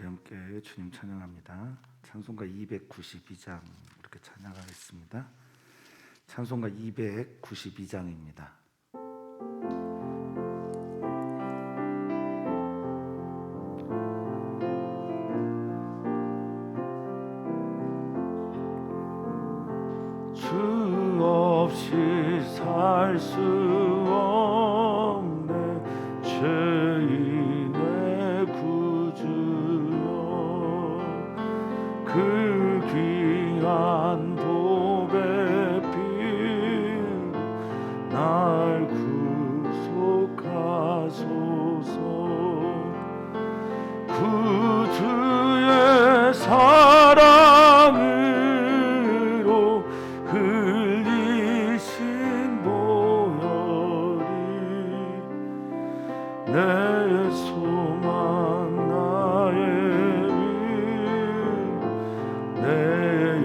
우리 함께 주님 찬양합니다. 찬송가 292장 이렇게 찬양하겠습니다. 찬송가 292장입니다. 주 없이 살 수 없네 죄인의 구주여, 그 귀한 보배 피로 날 구속하소서. 구주의 사랑으로 흘리신 보혈이 내 소망 나의 위 내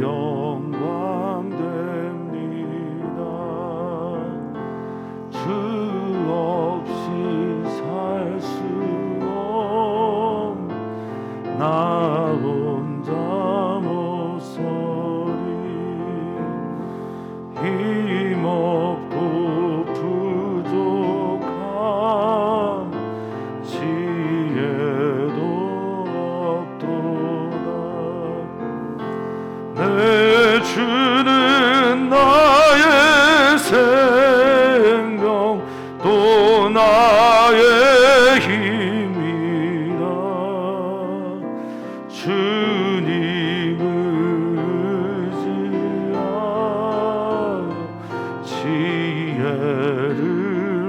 영광 됩니다. 주 없이 살 수 없네 나 혼자 못 서리. 힘없고 부족한 지혜도 없도다. 내 주는 나의 생명 또 나의 힘이라. 주님을 의지하여 지혜를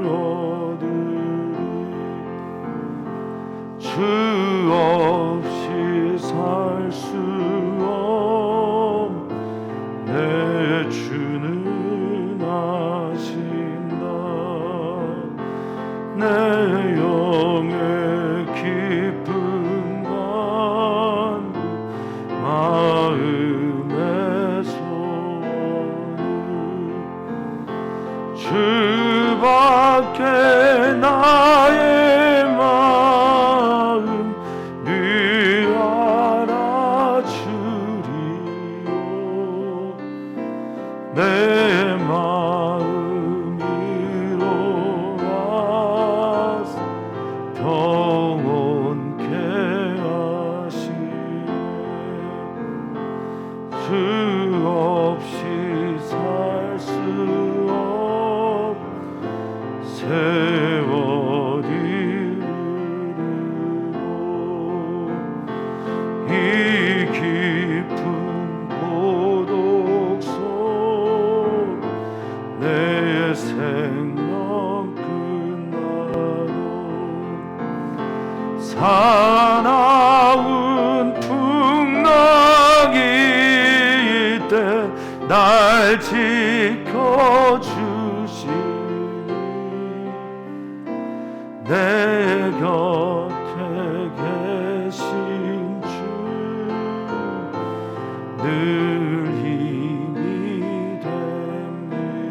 얻으리. 주 없이 살 수 없네 내 주는 아신다. 내 영의 깊은 간구 마음의 소원을 주밖에 나의 마음 늘 알아주리요. 내 마음 위로하사 평온케 하시네. 주 없이 살 수 없네 세월이 흐르고 이 깊은 고독 속 내 생명 끝나도 사나운 풍랑이 때 날 지켜주시니 내 곁에 계신 주 늘 힘이 됩니다.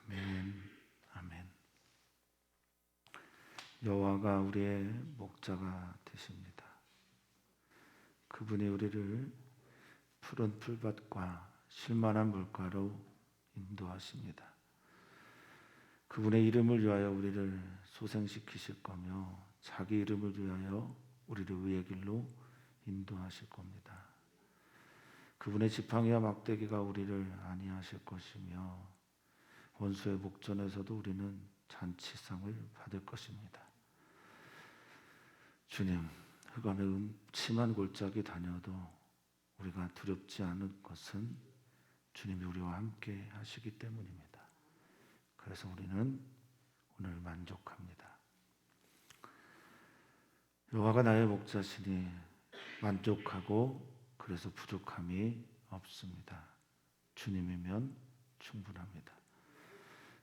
아멘. 아멘. 여호와가 우리의 목자가 되십니다. 그분이 우리를 푸른 풀밭과 쉴만한 물가로 인도하십니다. 그분의 이름을 위하여 우리를 소생시키실 거며 자기 이름을 위하여 우리를 의의 길로 인도하실 겁니다. 그분의 지팡이와 막대기가 우리를 안위하실 것이며 원수의 목전에서도 우리는 잔치상을 받을 것입니다. 주님, 흑암의 음침한 골짜기 다녀도 우리가 두렵지 않은 것은 주님이 우리와 함께 하시기 때문입니다. 그래서 우리는 오늘 만족합니다. 여호와가 나의 목자시니 만족하고 그래서 부족함이 없습니다. 주님이면 충분합니다.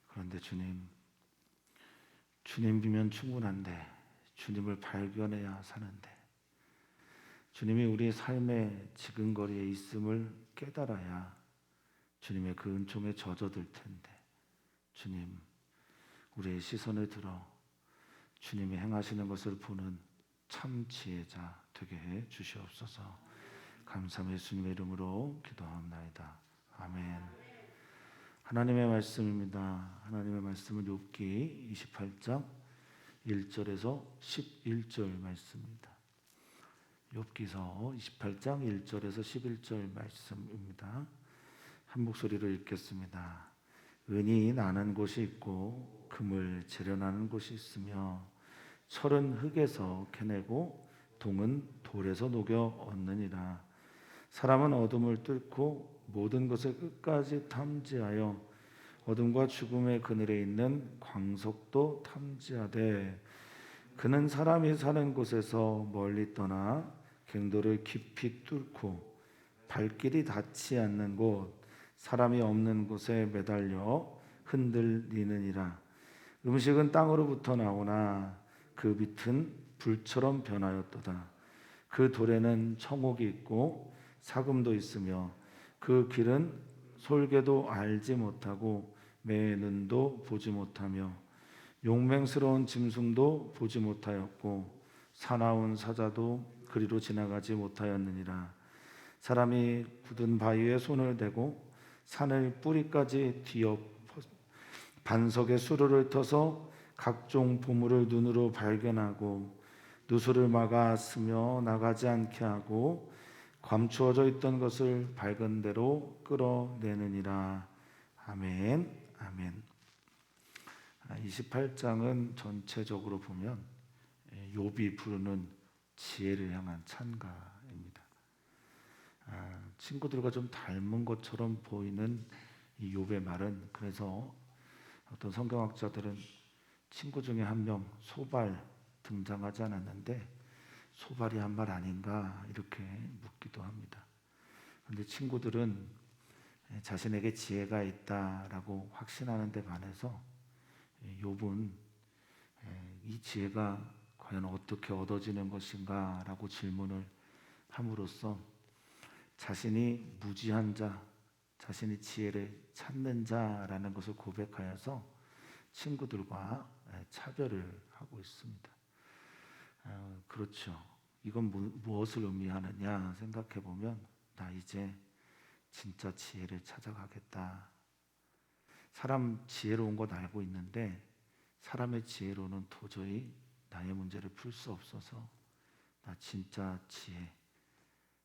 그런데 주님이면 충분한데 주님을 발견해야 사는데 주님이 우리 삶의 지근거리에 있음을 깨달아야 주님의 그 은총에 젖어들 텐데 주님 우리의 시선을 들어 주님이 행하시는 것을 보는 참 지혜자 되게 해 주시옵소서. 감사함 예수님의 이름으로 기도하옵나이다. 아멘. 하나님의 말씀입니다. 하나님의 말씀은 욥기 28장 1절에서 11절 말씀입니다. 욥기서 28장 1절에서 11절 말씀입니다. 한 목소리로 읽겠습니다. 은이 나는 곳이 있고 금을 재련하는 곳이 있으며 철은 흙에서 캐내고 동은 돌에서 녹여 얻느니라. 사람은 어둠을 뚫고 모든 것을 끝까지 탐지하여 어둠과 죽음의 그늘에 있는 광석도 탐지하되 그는 사람이 사는 곳에서 멀리 떠나 갱도를 깊이 뚫고 발길이 닿지 않는 곳 사람이 없는 곳에 매달려 흔들리느니라. 음식은 땅으로부터 나오나 그 밑은 불처럼 변하였도다. 그 돌에는 청옥이 있고 사금도 있으며 그 길은 솔개도 알지 못하고 매의 눈도 보지 못하며 용맹스러운 짐승도 보지 못하였고 사나운 사자도 그리로 지나가지 못하였느니라. 사람이 굳은 바위에 손을 대고 산을 뿌리까지 뒤엎 반석에 수로를 터서 각종 보물을 눈으로 발견하고 누수를 막아 스며 나가지 않게 하고 감추어져 있던 것을 밝은 대로 끌어내느니라. 아멘. 아멘. 28장은 전체적으로 보면 욥이 부르는 지혜를 향한 찬가입니다. 친구들과 좀 닮은 것처럼 보이는 이 욥의 말은 그래서 어떤 성경학자들은 친구 중에 한 명 소발 등장하지 않았는데 소발이 한 말 아닌가 이렇게 묻기도 합니다. 그런데 친구들은 자신에게 지혜가 있다라고 확신하는 데 반해서 욥은 이 지혜가 과연 어떻게 얻어지는 것인가 라고 질문을 함으로써 자신이 무지한 자, 자신이 지혜를 찾는 자라는 것을 고백하여서 친구들과 차별을 하고 있습니다. 그렇죠. 이건 무엇을 의미하느냐 생각해 보면 나 이제 진짜 지혜를 찾아가겠다. 사람 지혜로운 것 알고 있는데 사람의 지혜로는 도저히 나의 문제를 풀 수 없어서 나 진짜 지혜,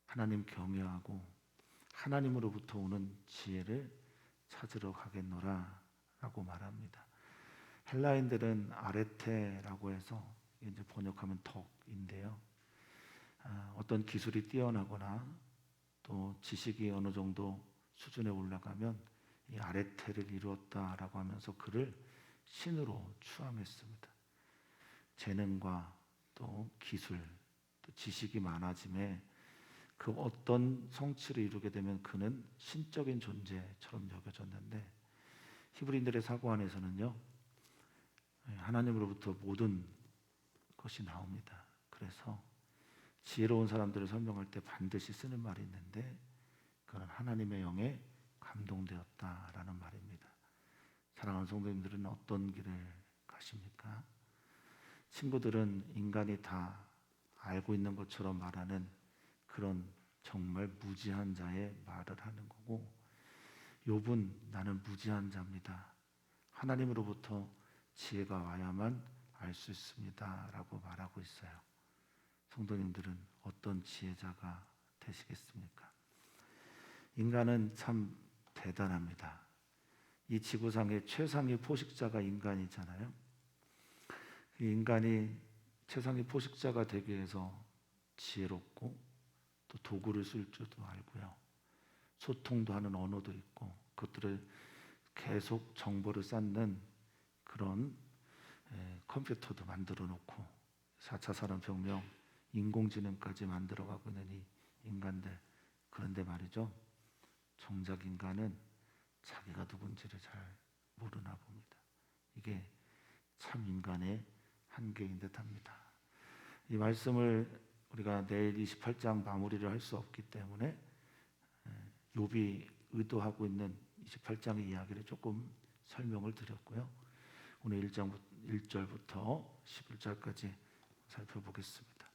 하나님 경외하고 하나님으로부터 오는 지혜를 찾으러 가겠노라 라고 말합니다. 헬라인들은 아레테라고 해서 이제 번역하면 덕인데요. 어떤 기술이 뛰어나거나 또 지식이 어느 정도 수준에 올라가면 이 아레테를 이루었다라고 하면서 그를 신으로 추앙했습니다. 재능과 또 기술, 또 지식이 많아짐에 그 어떤 성취를 이루게 되면 그는 신적인 존재처럼 여겨졌는데 히브리인들의 사고 안에서는요 하나님으로부터 모든 것이 나옵니다. 그래서 지혜로운 사람들을 설명할 때 반드시 쓰는 말이 있는데 그건 하나님의 영에 감동되었다라는 말입니다. 사랑하는 성도님들은 어떤 길을 가십니까? 친구들은 인간이 다 알고 있는 것처럼 말하는 그런 정말 무지한 자의 말을 하는 거고 욥은 나는 무지한 자입니다. 하나님으로부터 지혜가 와야만 알 수 있습니다 라고 말하고 있어요. 성도님들은 어떤 지혜자가 되시겠습니까? 인간은 참 대단합니다. 이 지구상의 최상의 포식자가 인간이잖아요. 인간이 최상의 포식자가 되기 위해서 지혜롭고 또 도구를 쓸 줄도 알고요. 소통도 하는 언어도 있고 그것들을 계속 정보를 쌓는 그런 컴퓨터도 만들어 놓고 4차 산업혁명, 인공지능까지 만들어가고 있는 이 인간들. 그런데 말이죠. 정작 인간은 자기가 누군지를 잘 모르나 봅니다. 이게 참 인간의 한계인 듯합니다. 이 말씀을 우리가 내일 28장 마무리를 할 수 없기 때문에 욥이 의도하고 있는 28장의 이야기를 조금 설명을 드렸고요. 오늘 1절부터 11절까지 살펴보겠습니다.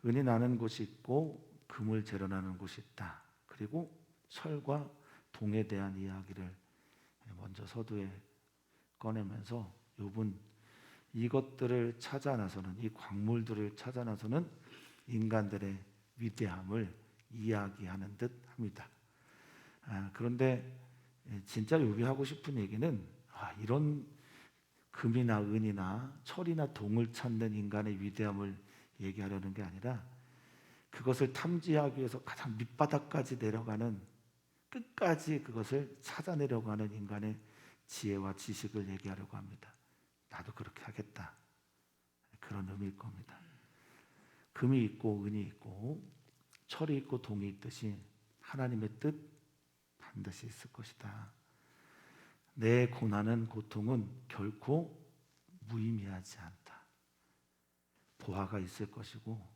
은이 나는 곳이 있고 금을 재련하는 곳이 있다. 그리고 철과 동에 대한 이야기를 먼저 서두에 꺼내면서 욥은 이것들을 찾아 나서는, 이 광물들을 찾아 나서는 인간들의 위대함을 이야기하는 듯 합니다. 그런데 진짜 욥이 하고 싶은 얘기는 이런 금이나 은이나 철이나 동을 찾는 인간의 위대함을 얘기하려는 게 아니라 그것을 탐지하기 위해서 가장 밑바닥까지 내려가는, 끝까지 그것을 찾아내려고 하는 인간의 지혜와 지식을 얘기하려고 합니다. 나도 그렇게 하겠다, 그런 의미일 겁니다. 금이 있고 은이 있고 철이 있고 동이 있듯이 하나님의 뜻 반드시 있을 것이다. 내 고난은, 고통은 결코 무의미하지 않다. 보화가 있을 것이고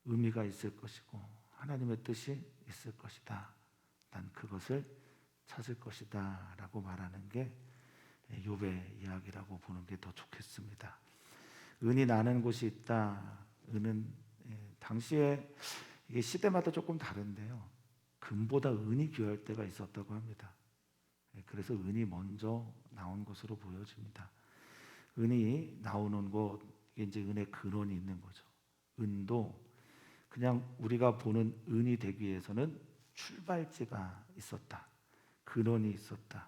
의미가 있을 것이고 하나님의 뜻이 있을 것이다. 난 그것을 찾을 것이다 라고 말하는 게 욥의 이야기라고 보는 게 더 좋겠습니다. 은이 나는 곳이 있다. 은은 당시에 이게 시대마다 조금 다른데요, 금보다 은이 귀할 때가 있었다고 합니다. 그래서 은이 먼저 나온 것으로 보여집니다. 은이 나오는 곳, 이게 이제 은의 근원이 있는 거죠. 은도 그냥 우리가 보는 은이 되기 위해서는 출발지가 있었다, 근원이 있었다,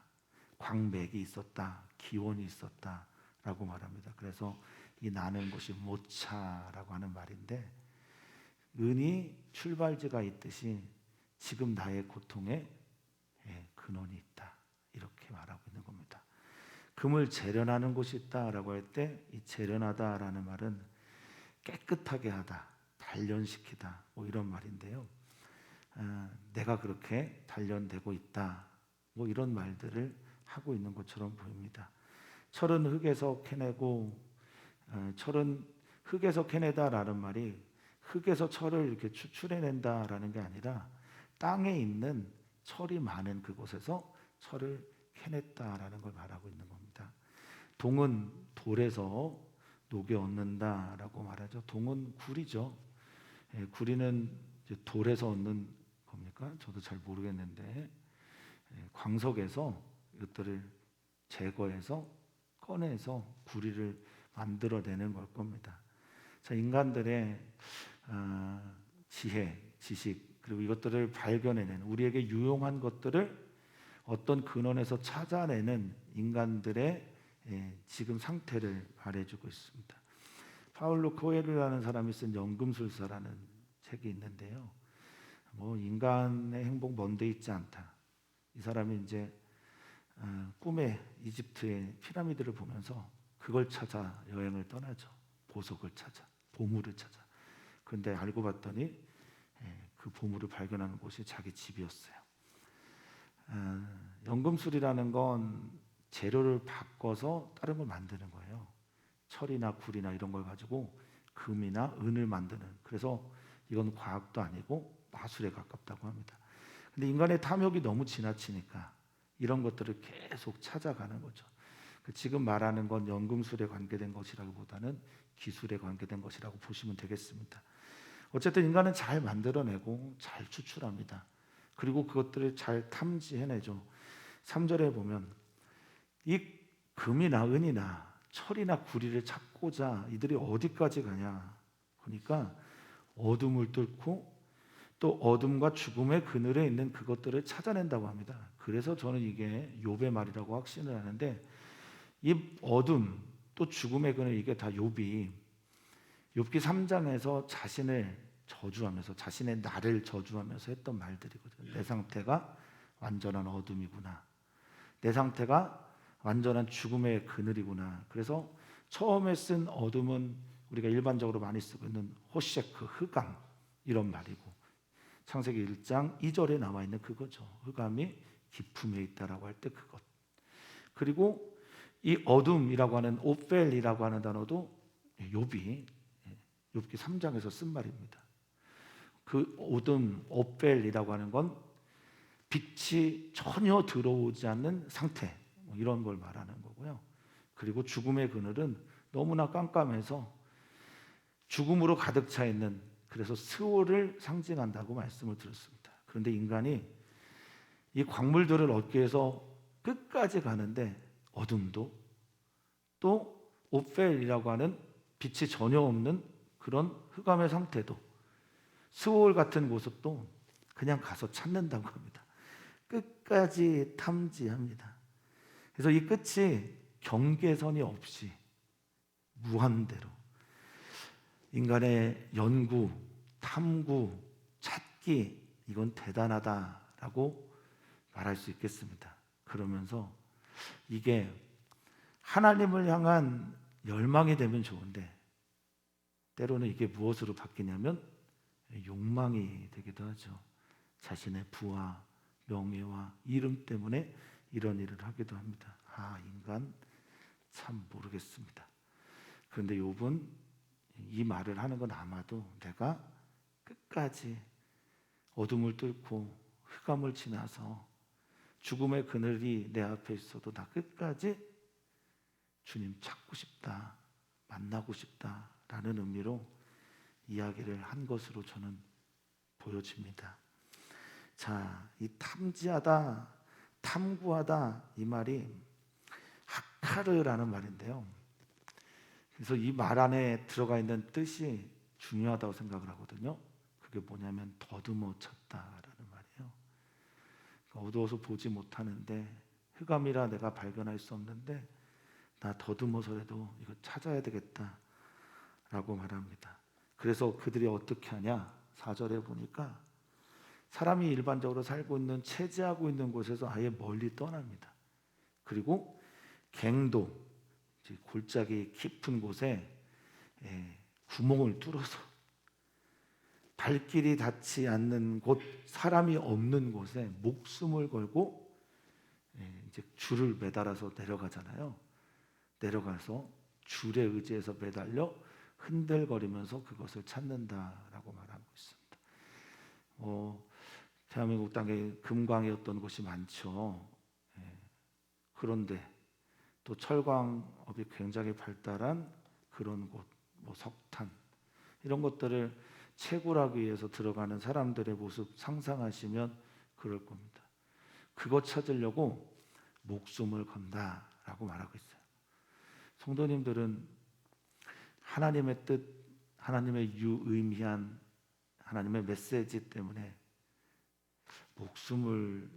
광맥이 있었다, 기원이 있었다라고 말합니다. 그래서 이 나는 것이 모차라고 하는 말인데, 은이 출발지가 있듯이 지금 나의 고통에 근원이 있다, 이렇게 말하고 있는 겁니다. 금을 재련하는 곳이 있다라고 할 때 이 재련하다라는 말은 깨끗하게 하다, 단련시키다, 뭐 이런 말인데요. 내가 그렇게 단련되고 있다, 뭐 이런 말들을 하고 있는 것처럼 보입니다. 철은 흙에서 캐내고, 철은 흙에서 캐내다라는 말이 흙에서 철을 이렇게 추출해낸다라는 게 아니라 땅에 있는 철이 많은 그곳에서 철을 캐냈다라는 걸 말하고 있는 겁니다. 동은 돌에서 녹여 얻는다라고 말하죠. 동은 구리죠. 구리는 이제 돌에서 얻는 겁니까? 저도 잘 모르겠는데 광석에서 이것들을 제거해서 꺼내서 구리를 만들어내는 걸 겁니다. 자, 인간들의 지혜, 지식, 그리고 이것들을 발견해내는, 우리에게 유용한 것들을 어떤 근원에서 찾아내는 인간들의 지금 상태를 말해주고 있습니다. 파울로 코엘호라는 사람이 쓴 연금술사라는 책이 있는데요, 뭐 인간의 행복 먼데 있지 않다. 이 사람이 이제 꿈에 이집트의 피라미드를 보면서 그걸 찾아 여행을 떠나죠. 보석을 찾아, 보물을 찾아. 그런데 알고 봤더니 그 보물을 발견하는 곳이 자기 집이었어요. 연금술이라는 건 재료를 바꿔서 다른 걸 만드는 거예요. 철이나 굴이나 이런 걸 가지고 금이나 은을 만드는, 그래서 이건 과학도 아니고 마술에 가깝다고 합니다. 근데 인간의 탐욕이 너무 지나치니까 이런 것들을 계속 찾아가는 거죠. 지금 말하는 건 연금술에 관계된 것이라기보다는 기술에 관계된 것이라고 보시면 되겠습니다. 어쨌든 인간은 잘 만들어내고 잘 추출합니다. 그리고 그것들을 잘 탐지해내죠. 3절에 보면 이 금이나 은이나 철이나 구리를 찾고자 이들이 어디까지 가냐 보니까 어둠을 뚫고 또 어둠과 죽음의 그늘에 있는 그것들을 찾아낸다고 합니다. 그래서 저는 이게 욥의 말이라고 확신을 하는데, 이 어둠 또 죽음의 그늘, 이게 다 욥기 3장에서 자신을 저주하면서, 자신의 나를 저주하면서 했던 말들이거든요. 내 상태가 완전한 어둠이구나, 내 상태가 완전한 죽음의 그늘이구나. 그래서 처음에 쓴 어둠은 우리가 일반적으로 많이 쓰고 있는 호셰크, 흑암, 이런 말이고, 창세기 1장 2절에 나와 있는 그거죠. 흑암이 깊음에 있다라고 할 때 그것. 그리고 이 어둠이라고 하는, 오펠이라고 하는 단어도 욥기 3장에서 쓴 말입니다. 그 어둠, 오펠이라고 하는 건 빛이 전혀 들어오지 않는 상태, 뭐 이런 걸 말하는 거고요. 그리고 죽음의 그늘은 너무나 깜깜해서 죽음으로 가득 차 있는, 그래서 스올을 상징한다고 말씀을 드렸습니다. 그런데 인간이 이 광물들을 얻기 위해서 끝까지 가는데 어둠도, 또 오펠이라고 하는 빛이 전혀 없는 그런 흑암의 상태도, 스올 같은 곳도 그냥 가서 찾는다고 합니다. 끝까지 탐지합니다. 그래서 이 끝이 경계선이 없이 무한대로 인간의 연구, 탐구, 찾기, 이건 대단하다라고 말할 수 있겠습니다. 그러면서 이게 하나님을 향한 열망이 되면 좋은데 때로는 이게 무엇으로 바뀌냐면 욕망이 되기도 하죠. 자신의 부와 명예와 이름 때문에 이런 일을 하기도 합니다. 인간 참 모르겠습니다. 그런데 욥은 이 말을 하는 건 아마도 내가 끝까지 어둠을 뚫고 흑암을 지나서 죽음의 그늘이 내 앞에 있어도 나 끝까지 주님 찾고 싶다, 만나고 싶다라는 의미로 이야기를 한 것으로 저는 보여집니다. 자, 이 탐지하다, 탐구하다, 이 말이 하카르라는 말인데요. 그래서 이 말 안에 들어가 있는 뜻이 중요하다고 생각을 하거든요. 그게 뭐냐면 더듬어 쳤다라는 말이에요. 어두워서 보지 못하는데, 흑암이라 내가 발견할 수 없는데 나 더듬어서라도 이거 찾아야 되겠다라고 말합니다. 그래서 그들이 어떻게 하냐? 4절에 보니까 사람이 일반적으로 살고 있는, 체제하고 있는 곳에서 아예 멀리 떠납니다. 그리고 갱도, 골짜기 깊은 곳에 구멍을 뚫어서 발길이 닿지 않는 곳, 사람이 없는 곳에 목숨을 걸고 이제 줄을 매달아서 내려가잖아요. 내려가서 줄에 의지해서 매달려 흔들거리면서 그것을 찾는다라고 말하고 있습니다. 대한민국 땅에 금광이었던 곳이 많죠. 그런데 또 철광업이 굉장히 발달한 그런 곳, 뭐 석탄, 이런 것들을 채굴하기 위해서 들어가는 사람들의 모습 상상하시면 그럴 겁니다. 그것 찾으려고 목숨을 건다라고 말하고 있어요. 성도님들은 하나님의 뜻, 하나님의 유의미한 하나님의 메시지 때문에 목숨을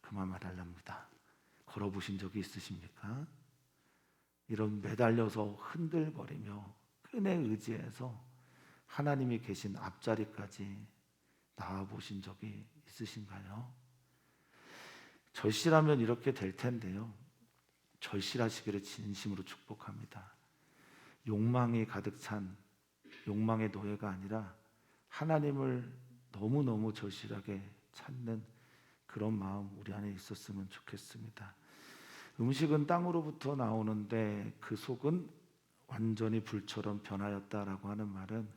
그만 말하랍니다. 걸어보신 적이 있으십니까? 이런 매달려서 흔들거리며 끈에 의지해서 하나님이 계신 앞자리까지 나와보신 적이 있으신가요? 절실하면 이렇게 될 텐데요. 절실하시기를 진심으로 축복합니다. 욕망이 가득 찬 욕망의 노예가 아니라 하나님을 너무너무 절실하게 찾는 그런 마음 우리 안에 있었으면 좋겠습니다. 음식은 땅으로부터 나오는데 그 속은 완전히 불처럼 변하였다라고 하는 말은,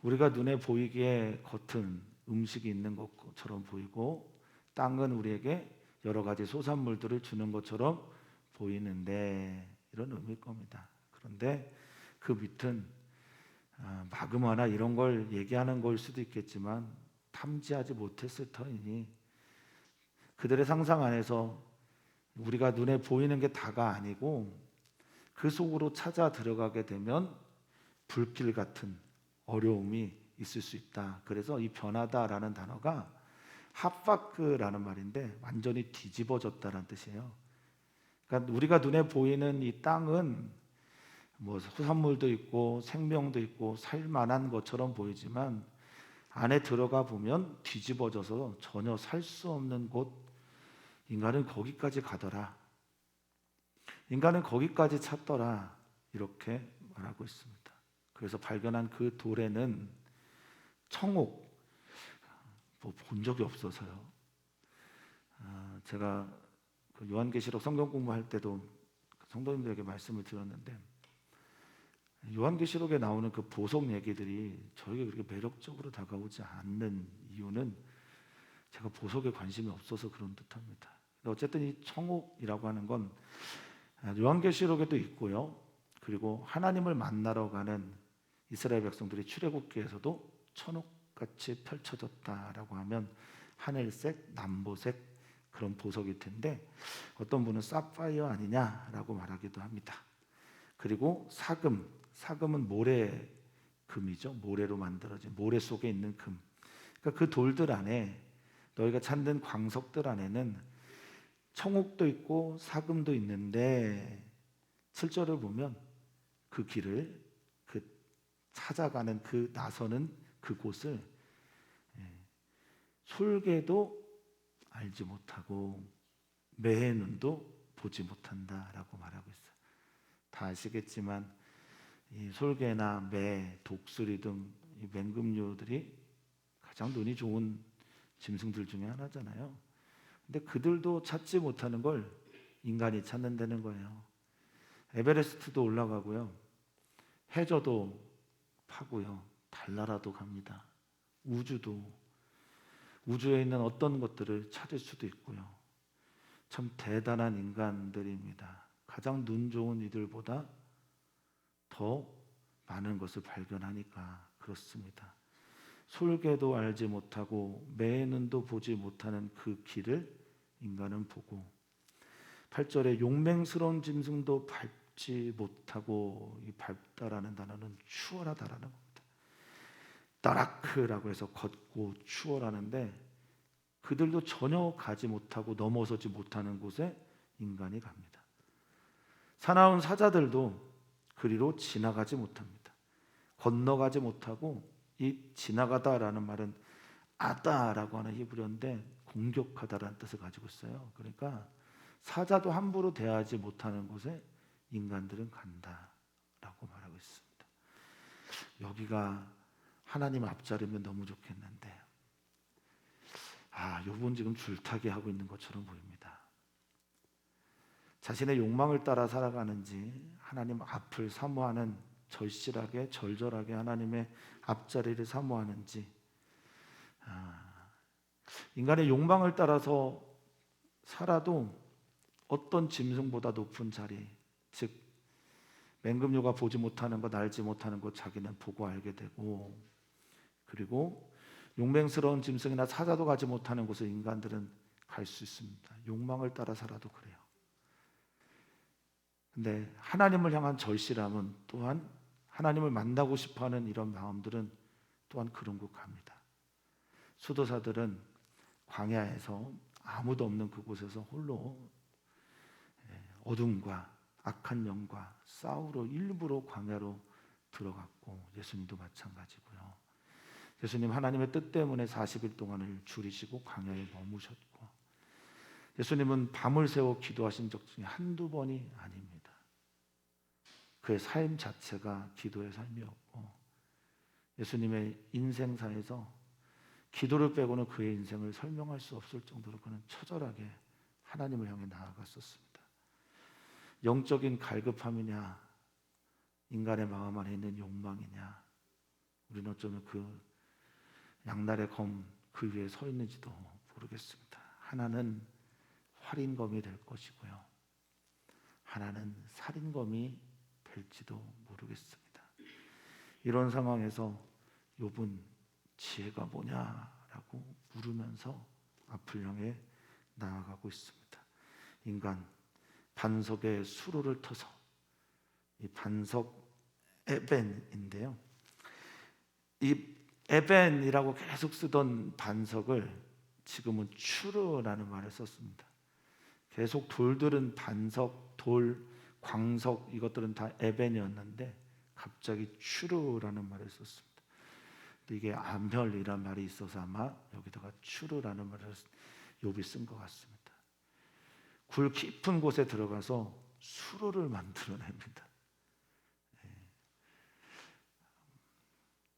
우리가 눈에 보이기에 겉은 음식이 있는 것처럼 보이고 땅은 우리에게 여러 가지 소산물들을 주는 것처럼 보이는데, 이런 의미일 겁니다. 그런데 그 밑은 마그마나 이런 걸 얘기하는 걸 수도 있겠지만 탐지하지 못했을 터이니, 그들의 상상 안에서 우리가 눈에 보이는 게 다가 아니고 그 속으로 찾아 들어가게 되면 불길 같은 어려움이 있을 수 있다. 그래서 이 변하다라는 단어가 핫파크라는 말인데 완전히 뒤집어졌다라는 뜻이에요. 그러니까 우리가 눈에 보이는 이 땅은 뭐 소산물도 있고 생명도 있고 살만한 것처럼 보이지만 안에 들어가 보면 뒤집어져서 전혀 살 수 없는 곳, 인간은 거기까지 가더라, 인간은 거기까지 찾더라, 이렇게 말하고 있습니다. 그래서 발견한 그 돌에는 청옥, 본 적이 없어서요. 제가 그 요한계시록 성경 공부할 때도 성도님들에게 말씀을 드렸는데, 요한계시록에 나오는 그 보석 얘기들이 저에게 그렇게 매력적으로 다가오지 않는 이유는, 제가 보석에 관심이 없어서 그런 듯합니다. 어쨌든 이 청옥이라고 하는 건 요한계시록에도 있고요. 그리고 하나님을 만나러 가는 이스라엘 백성들이 출애굽기에서도 천옥같이 펼쳐졌다라고 하면 하늘색, 남보색 그런 보석일 텐데 어떤 분은 사파이어 아니냐라고 말하기도 합니다. 그리고 사금은 모래금이죠. 모래로 만들어진 모래 속에 있는 금. 그러니까 그 돌들 안에 너희가 찾는 광석들 안에는 청옥도 있고 사금도 있는데 7절을 보면 그 길을 찾아가는 그 나서는 그곳을 솔개도 알지 못하고 매의 눈도 보지 못한다라고 말하고 있어요. 다 아시겠지만 이 솔개나 매, 독수리 등 이 맹금류들이 가장 눈이 좋은 짐승들 중에 하나잖아요. 근데 그들도 찾지 못하는 걸 인간이 찾는다는 거예요. 에베레스트도 올라가고요. 해저도 파고요. 달나라도 갑니다. 우주에 있는 어떤 것들을 찾을 수도 있고요. 참 대단한 인간들입니다. 가장 눈 좋은 이들보다 더 많은 것을 발견하니까 그렇습니다. 솔개도 알지 못하고 매의 눈도 보지 못하는 그 길을 인간은 보고 8절에 용맹스러운 짐승도 밟지 못하고 이 밟다라는 단어는 추월하다라는 겁니다. 따라크라고 해서 걷고 추월하는데 그들도 전혀 가지 못하고 넘어서지 못하는 곳에 인간이 갑니다. 사나운 사자들도 그리로 지나가지 못합니다. 건너가지 못하고 이 지나가다라는 말은 아다라고 하는 히브리어인데 공격하다라는 뜻을 가지고 있어요. 그러니까 사자도 함부로 대하지 못하는 곳에 인간들은 간다라고 말하고 있습니다. 여기가 하나님 앞자리면 너무 좋겠는데 요분 지금 줄타기 하고 있는 것처럼 보입니다. 자신의 욕망을 따라 살아가는지 하나님 앞을 사모하는 절절하게 하나님의 앞자리를 사모하는지 인간의 욕망을 따라서 살아도 어떤 짐승보다 높은 자리, 즉 맹금류가 보지 못하는 것, 알지 못하는 것 자기는 보고 알게 되고 그리고 용맹스러운 짐승이나 사자도 가지 못하는 곳에 인간들은 갈 수 있습니다. 욕망을 따라 살아도 그래요. 근데 하나님을 향한 절실함은 또한 하나님을 만나고 싶어하는 이런 마음들은 또한 그런 곳 갑니다. 수도사들은 광야에서 아무도 없는 그곳에서 홀로 어둠과 악한 영과 싸우러 일부러 광야로 들어갔고 예수님도 마찬가지고요. 예수님 하나님의 뜻 때문에 40일 동안을 줄이시고 광야에 머무셨고 예수님은 밤을 새워 기도하신 적 중에 한두 번이 아닙니다. 그의 삶 자체가 기도의 삶이었고 예수님의 인생사에서 기도를 빼고는 그의 인생을 설명할 수 없을 정도로 그는 처절하게 하나님을 향해 나아갔었습니다. 영적인 갈급함이냐 인간의 마음 안에 있는 욕망이냐 우리는 어쩌면 그 양날의 검 그 위에 서 있는지도 모르겠습니다. 하나는 활인검이 될 것이고요. 하나는 살인검이 될지도 모르겠습니다. 이런 상황에서 욥은 지혜가 뭐냐라고 물으면서 앞을 향해 나아가고 있습니다. 인간 반석에 수로를 터서 이 반석 에벤인데요. 이 에벤이라고 계속 쓰던 반석을 지금은 추르라는 말을 썼습니다. 계속 돌들은 반석, 돌, 광석 이것들은 다 에벤이었는데 갑자기 추르라는 말을 썼습니다. 이게 암혈이란 말이 있어서 아마 여기다가 추르라는 말을 욥이 쓴 것 같습니다. 굴 깊은 곳에 들어가서 수로를 만들어냅니다.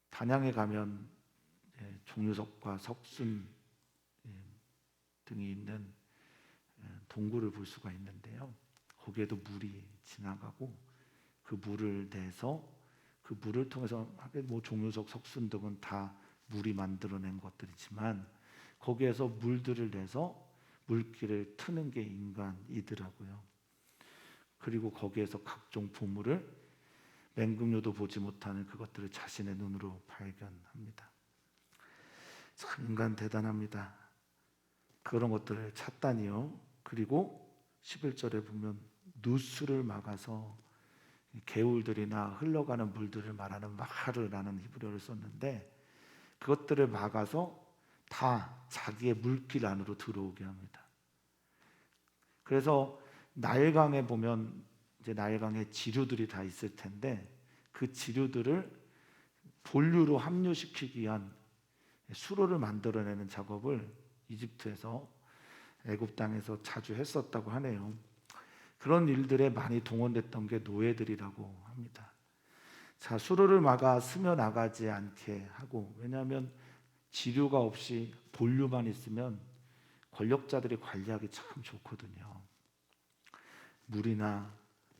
단양에 가면 종류석과 석순 등이 있는 동굴을 볼 수가 있는데요. 거기에도 물이 지나가고 그 물을 내서 그 물을 통해서 종류석, 석순 등은 다 물이 만들어낸 것들이지만 거기에서 물들을 내서 물길을 트는 게 인간이더라고요. 그리고 거기에서 각종 보물을 맹금류도 보지 못하는 그것들을 자신의 눈으로 발견합니다. 참 인간 대단합니다. 그런 것들을 찾다니요. 그리고 11절에 보면 누수를 막아서 개울들이나 흘러가는 물들을 말하는 마하르라는 히브리어를 썼는데 그것들을 막아서 다 자기의 물길 안으로 들어오게 합니다. 그래서 나일강에 보면 이제 나일강에 지류들이 다 있을 텐데 그 지류들을 본류로 합류시키기 위한 수로를 만들어내는 작업을 이집트에서 애굽 땅에서 자주 했었다고 하네요. 그런 일들에 많이 동원됐던 게 노예들이라고 합니다. 자, 수로를 막아 스며 나가지 않게 하고, 왜냐하면 지류가 없이 본류만 있으면 권력자들이 관리하기 참 좋거든요. 물이나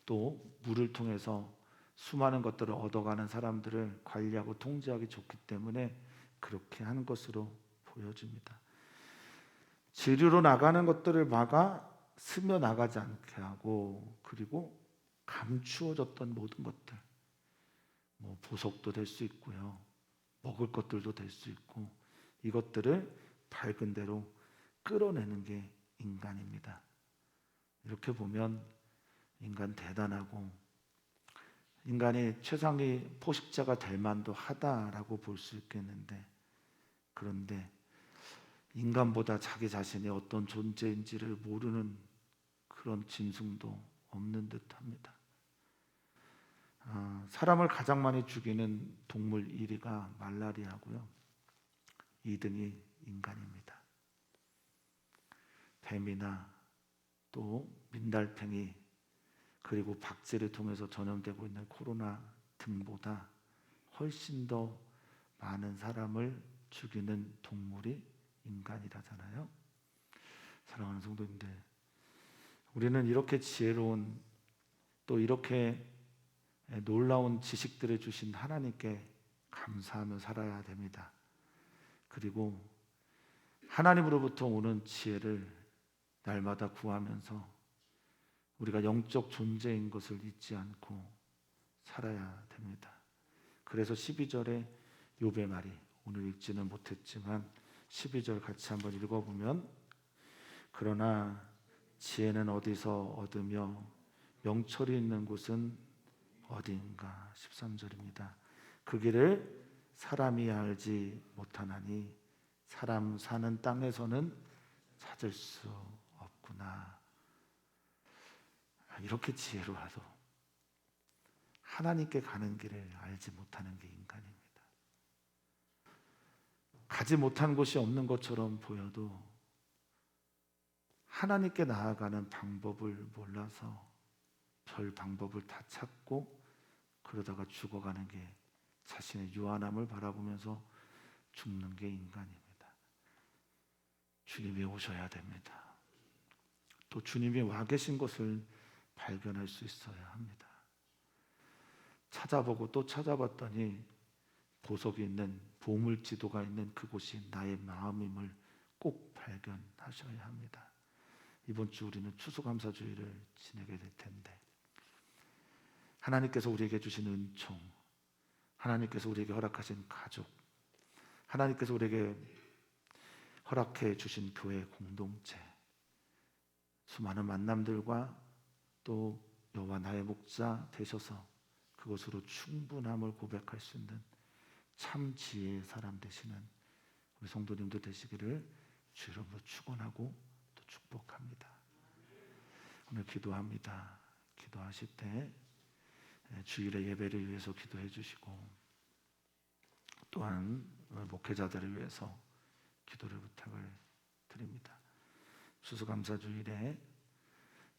또 물을 통해서 수많은 것들을 얻어가는 사람들을 관리하고 통제하기 좋기 때문에 그렇게 하는 것으로 보여집니다. 지류로 나가는 것들을 막아 스며 나가지 않게 하고, 그리고 감추어졌던 모든 것들, 뭐 보석도 될 수 있고요, 먹을 것들도 될 수 있고, 이것들을 밝은 대로 끌어내는 게 인간입니다. 이렇게 보면 인간 대단하고 인간이 최상의 포식자가 될 만도 하다라고 볼 수 있겠는데, 그런데 인간보다 자기 자신이 어떤 존재인지를 모르는 그런 짐승도 없는 듯합니다. 사람을 가장 많이 죽이는 동물 1위가 말라리아고요. 2등이 인간입니다. 뱀이나 또 민달팽이 그리고 박쥐를 통해서 전염되고 있는 코로나 등보다 훨씬 더 많은 사람을 죽이는 동물이 인간이라잖아요. 사랑하는 성도님들, 우리는 이렇게 지혜로운 또 이렇게 놀라운 지식들을 주신 하나님께 감사하며 살아야 됩니다. 그리고 하나님으로부터 오는 지혜를 날마다 구하면서 우리가 영적 존재인 것을 잊지 않고 살아야 됩니다. 그래서 12절에 욥의 말이, 오늘 읽지는 못했지만 12절 같이 한번 읽어보면, 그러나 지혜는 어디서 얻으며 명철이 있는 곳은 어디인가. 13절입니다. 그 길을 사람이 알지 못하나니 사람 사는 땅에서는 찾을 수 없구나. 이렇게 지혜로워도 하나님께 가는 길을 알지 못하는 게 인간입니다. 가지 못한 곳이 없는 것처럼 보여도 하나님께 나아가는 방법을 몰라서 별 방법을 다 찾고 그러다가 죽어가는 게, 자신의 유한함을 바라보면서 죽는 게 인간입니다. 주님이 오셔야 됩니다. 또 주님이 와 계신 것을 발견할 수 있어야 합니다. 찾아보고 또 찾아봤더니 보석이 있는, 보물지도가 있는 그곳이 나의 마음임을 꼭 발견하셔야 합니다. 이번 주 우리는 추수감사주의를 지내게 될 텐데, 하나님께서 우리에게 주신 은총, 하나님께서 우리에게 허락하신 가족, 하나님께서 우리에게 허락해 주신 교회 공동체, 수많은 만남들과 또 여호와 나의 목자 되셔서 그것으로 충분함을 고백할 수 있는 참 지혜의 사람 되시는 우리 성도님들 되시기를 주 이름으로 축원하고 또 축복합니다. 오늘 기도합니다. 기도하실 때 주일의 예배를 위해서 기도해 주시고, 또한 목회자들을 위해서 기도를 부탁을 드립니다. 추수감사주일에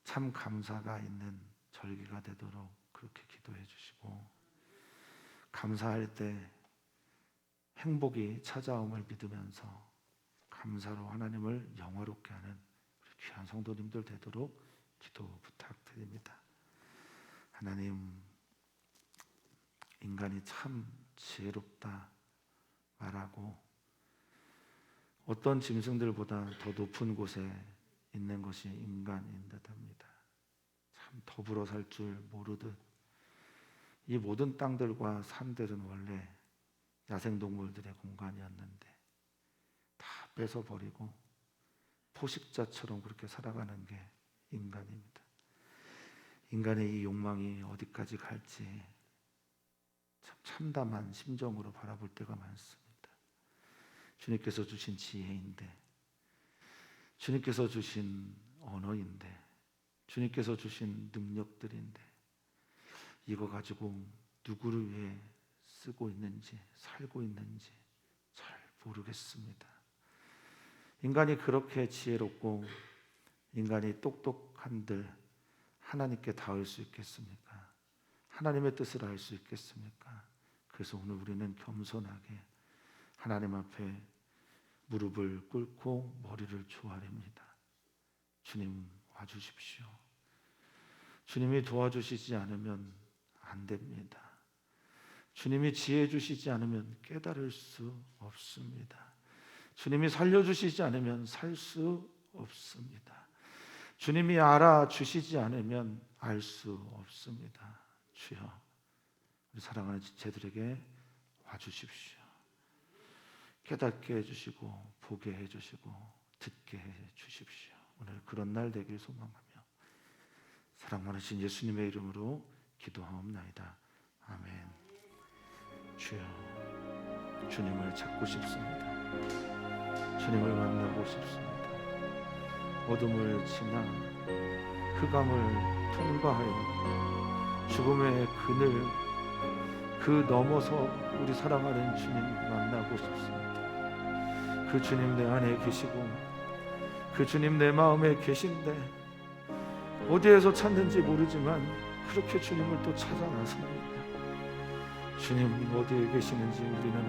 참 감사가 있는 절기가 되도록 그렇게 기도해 주시고, 감사할 때 행복이 찾아옴을 믿으면서 감사로 하나님을 영화롭게 하는 우리 귀한 성도님들 되도록 기도 부탁드립니다. 하나님, 인간이 참 지혜롭다 말하고 어떤 짐승들보다 더 높은 곳에 있는 것이 인간인 듯합니다. 참 더불어 살 줄 모르듯 이 모든 땅들과 산들은 원래 야생동물들의 공간이었는데 다 뺏어버리고 포식자처럼 그렇게 살아가는 게 인간입니다. 인간의 이 욕망이 어디까지 갈지 참 참담한 심정으로 바라볼 때가 많습니다. 주님께서 주신 지혜인데, 주님께서 주신 언어인데, 주님께서 주신 능력들인데 이거 가지고 누구를 위해 쓰고 있는지 살고 있는지 잘 모르겠습니다. 인간이 그렇게 지혜롭고 인간이 똑똑한들 하나님께 닿을 수 있겠습니까? 하나님의 뜻을 알 수 있겠습니까? 그래서 오늘 우리는 겸손하게 하나님 앞에 무릎을 꿇고 머리를 조아립니다. 주님 와주십시오. 주님이 도와주시지 않으면 안 됩니다. 주님이 지혜 주시지 않으면 깨달을 수 없습니다. 주님이 살려주시지 않으면 살 수 없습니다. 주님이 알아주시지 않으면 알 수 없습니다. 주여, 우리 사랑하는 지체들에게 와주십시오. 깨닫게 해주시고 보게 해주시고 듣게 해주십시오. 오늘 그런 날 되길 소망하며 사랑 많으신 예수님의 이름으로 기도하옵나이다. 아멘. 주여, 주님을 찾고 싶습니다. 주님을 만나고 싶습니다. 어둠을 지나 흑암을 통과하여 죽음의 그늘 그 넘어서 우리 사랑하는 주님 만나고 싶습니다. 그 주님 내 안에 계시고 그 주님 내 마음에 계신데 어디에서 찾는지 모르지만 그렇게 주님을 또 찾아 나섭니다. 주님 어디에 계시는지 우리는